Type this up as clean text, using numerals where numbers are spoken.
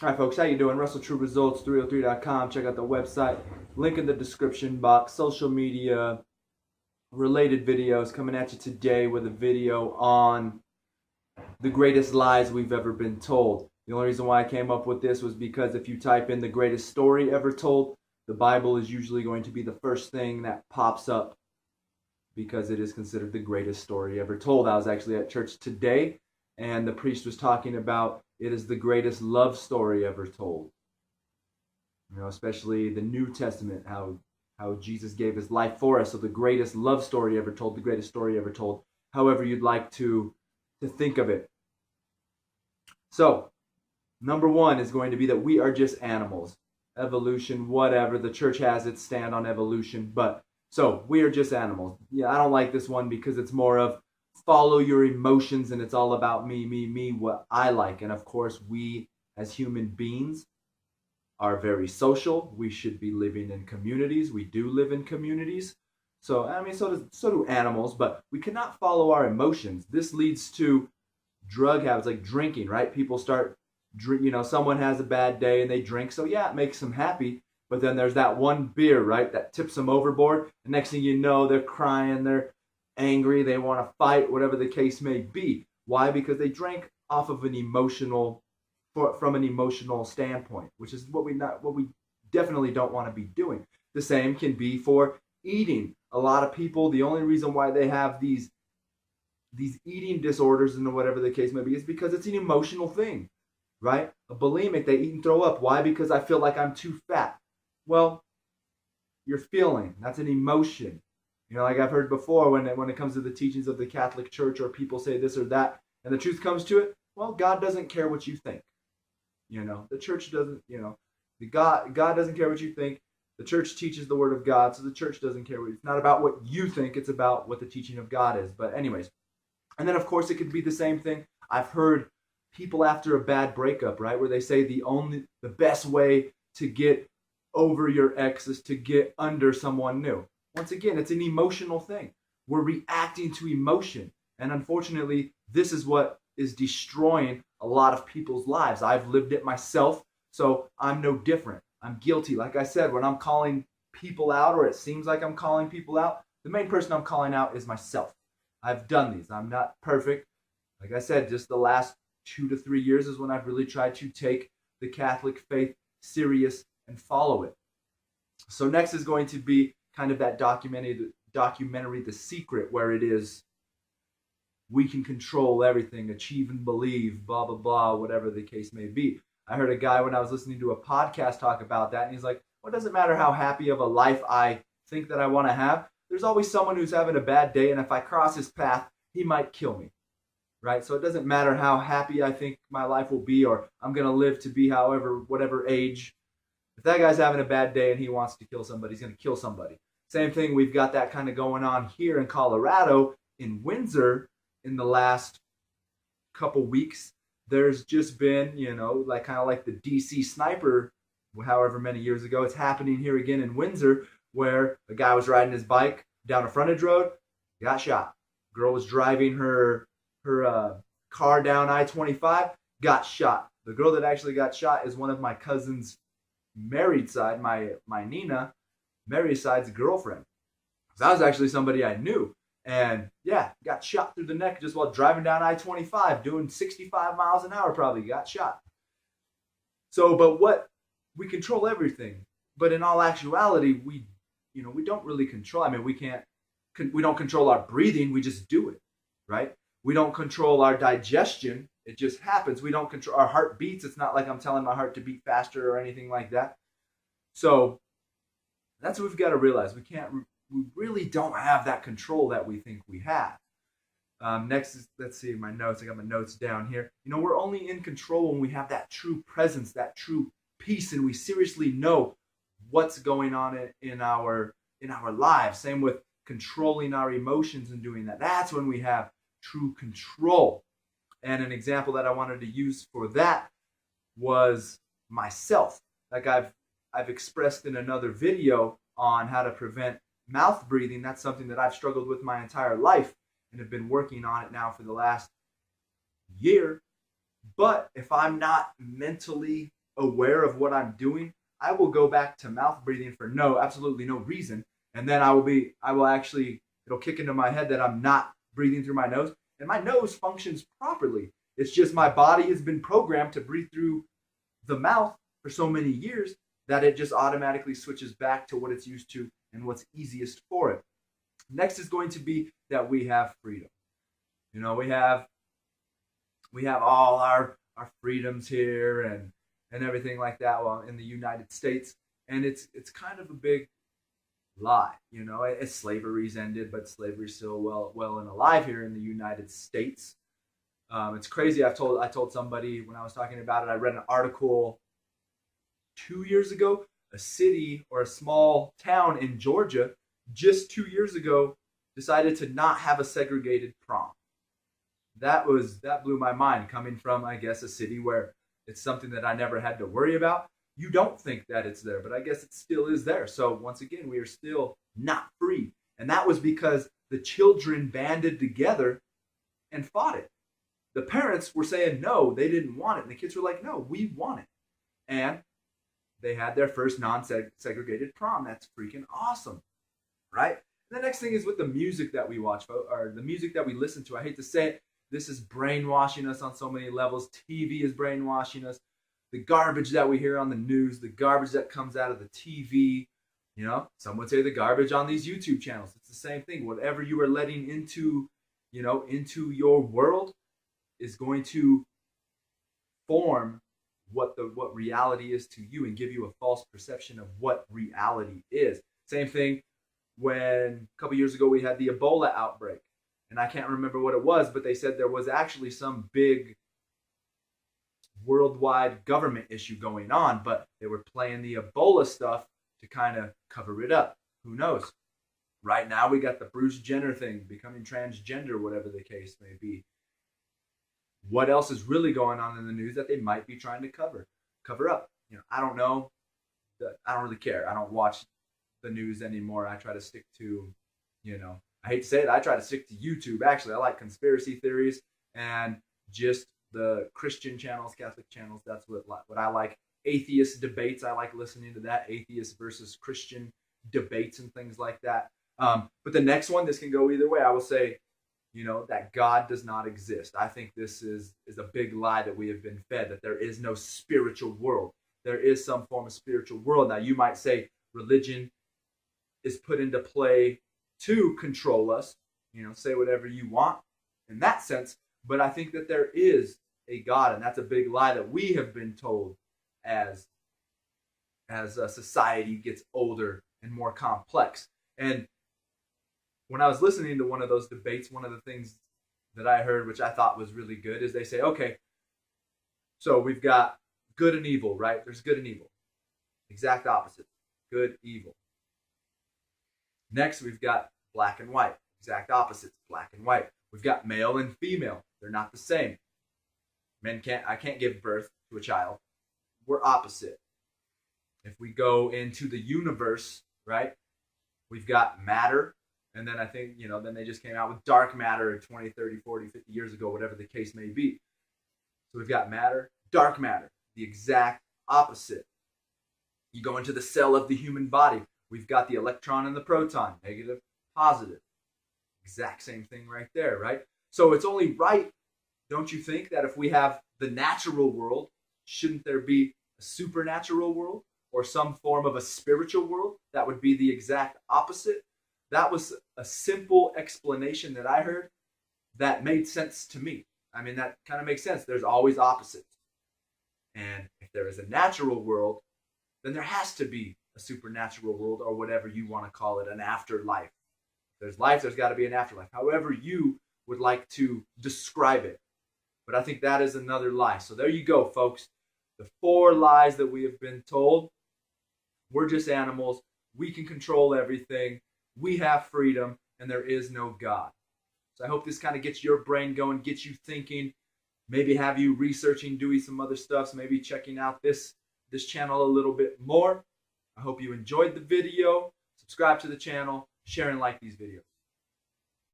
Hi folks, how you doing? WrestleTrueResults303.com. Check out the website. Link in the description box. Social media related videos coming at you today with a video on the greatest lies we've ever been told. The only reason why I came up with this was because if you type in the greatest story ever told, the Bible is usually going to be the first thing that pops up because it is considered the greatest story ever told. I was actually at church today and the priest was talking about it is the greatest love story ever told. You know, especially the New Testament, how Jesus gave his life for us. So the greatest love story ever told, the greatest story ever told, however you'd like to think of it. So, number one is going to be that we are just animals. Evolution, whatever. The church has its stand on evolution, but so we are just animals. Yeah, I don't like this one because it's more of follow your emotions and it's all about me, what I like. And of course, we as human beings are very social. We should be living in communities. We do live in communities. So, I mean, so do animals, but we cannot follow our emotions. This leads to drug habits like drinking, right? People start, someone has a bad day and they drink. So yeah, it makes them happy. But then there's that one beer, right? That tips them overboard. The next thing you know, they're crying, they're angry, they want to fight, whatever the case may be. Why? Because they drank off of from an emotional standpoint, which is what we definitely don't want to be doing. The same can be for eating. A lot of people, the only reason why they have these eating disorders and whatever the case may be is because it's an emotional thing, right? A bulimic, they eat and throw up. Why? Because I feel like I'm too fat. Well, you're feeling. That's an emotion. You know, like I've heard before when it comes to the teachings of the Catholic Church or people say this or that, and the truth comes to it, well, God doesn't care what you think. You know, the church doesn't, God doesn't care what you think. The church teaches the word of God, so the church doesn't care. It's not about what you think, it's about what the teaching of God is. But anyways, and then of course it could be the same thing. I've heard people after a bad breakup, right, where they say the best way to get over your ex is to get under someone new. Once again, it's an emotional thing. We're reacting to emotion. And unfortunately, this is what is destroying a lot of people's lives. I've lived it myself, so I'm no different. I'm guilty. Like I said, when I'm calling people out, or it seems like I'm calling people out, the main person I'm calling out is myself. I've done these. I'm not perfect. Like I said, just the last 2 to 3 years is when I've really tried to take the Catholic faith serious and follow it. So next is going to be kind of that documentary, The Secret, where it is we can control everything, achieve and believe, blah, blah, blah, whatever the case may be. I heard a guy when I was listening to a podcast talk about that, and he's like, well, it doesn't matter how happy of a life I think that I want to have. There's always someone who's having a bad day, and if I cross his path, he might kill me, right? So it doesn't matter how happy I think my life will be, or I'm going to live to be whatever age. If that guy's having a bad day and he wants to kill somebody, he's going to kill somebody. Same thing, we've got that kind of going on here in Colorado, in Windsor, in the last couple weeks. There's just been, kind of like the DC sniper, however many years ago. It's happening here again in Windsor, where a guy was riding his bike down a frontage road, got shot. Girl was driving her car down I-25, got shot. The girl that actually got shot is one of my cousin's married side, my Nina, married side's girlfriend. So that was actually somebody I knew. And yeah, got shot through the neck just while driving down I-25, doing 65 miles an hour probably, got shot. So, but we control everything. But in all actuality, we don't really control. I mean, we don't control our breathing, we just do it, right? We don't control our digestion. It just happens. We don't control our heartbeats. It's not like I'm telling my heart to beat faster or anything like that. So that's what we've got to realize. We really don't have that control that we think we have. Next is, let's see my notes. I got my notes down here. We're only in control when we have that true presence, that true peace, and we seriously know what's going on in our lives. Same with controlling our emotions and doing that. That's when we have true control. And an example that I wanted to use for that was myself. Like I've expressed in another video on how to prevent mouth breathing. That's something that I've struggled with my entire life and have been working on it now for the last year. But if I'm not mentally aware of what I'm doing, I will go back to mouth breathing for absolutely no reason. And then it'll kick into my head that I'm not breathing through my nose. And my nose functions properly. It's just my body has been programmed to breathe through the mouth for so many years that it just automatically switches back to what it's used to and what's easiest for it. Next is going to be that we have freedom. You know, we have all our freedoms here and everything like that, well, in the United States. And it's kind of a big lie. You know, slavery's ended, but slavery's still well and alive here in the United States. It's crazy. I told somebody when I was talking about it, I read an article 2 years ago. A city or a small town in Georgia just 2 years ago decided to not have a segregated prom. That blew my mind, coming from, I guess, a city where it's something that I never had to worry about. You don't think that it's there, but I guess it still is there. So once again, we are still not free. And that was because the children banded together and fought it. The parents were saying no, they didn't want it. And the kids were like, no, we want it. And they had their first non-segregated prom. That's freaking awesome, right? And the next thing is with the music that we watch, or the music that we listen to. I hate to say it, this is brainwashing us on so many levels. TV is brainwashing us. The garbage that we hear on the news, the garbage that comes out of the TV, you know, some would say the garbage on these YouTube channels. It's the same thing. Whatever you are letting into your world is going to form what reality is to you and give you a false perception of what reality is. Same thing when a couple years ago we had the Ebola outbreak. And I can't remember what it was, but they said there was actually some big worldwide government issue going on, but they were playing the Ebola stuff to kind of cover it up. Who knows? Right now we got the Bruce Jenner thing, becoming transgender, whatever the case may be. What else is really going on in the news that they might be trying to cover up? You know, I don't know. I don't really care. I don't watch the news anymore. I try to stick to, I hate to say it, I try to stick to YouTube. Actually, I like conspiracy theories and just the Christian channels, Catholic channels. That's what I like. Atheist debates, I like listening to that. Atheist versus Christian debates and things like that. But the next one, this can go either way. I will say, that God does not exist. I think this is a big lie that we have been fed, that there is no spiritual world. There is some form of spiritual world. Now, you might say religion is put into play to control us, say whatever you want in that sense. But I think that there is a God, and that's a big lie that we have been told as a society gets older and more complex. And when I was listening to one of those debates, one of the things that I heard, which I thought was really good, is they say, okay, so we've got good and evil, right? There's good and evil. Exact opposite. Good, evil. Next, we've got black and white. Exact opposites. Black and white. We've got male and female. They're not the same. I can't give birth to a child. We're opposite. If we go into the universe, right, we've got matter. And then I think, then they just came out with dark matter 20, 30, 40, 50 years ago, whatever the case may be. So we've got matter, dark matter, the exact opposite. You go into the cell of the human body. We've got the electron and the proton, negative, positive. Exact same thing right there, right? So it's only right, don't you think, that if we have the natural world, shouldn't there be a supernatural world or some form of a spiritual world that would be the exact opposite? That was a simple explanation that I heard that made sense to me. I mean, that kind of makes sense. There's always opposites. And if there is a natural world, then there has to be a supernatural world, or whatever you want to call it, an afterlife. If there's life, there's got to be an afterlife. However you would like to describe it. But I think that is another lie. So there you go, folks. The 4 lies that we have been told. We're just animals. We can control everything. We have freedom, and there is no God. So I hope this kind of gets your brain going, gets you thinking, maybe have you researching, doing some other stuff, so maybe checking out this channel a little bit more. I hope you enjoyed the video. Subscribe to the channel, share and like these videos.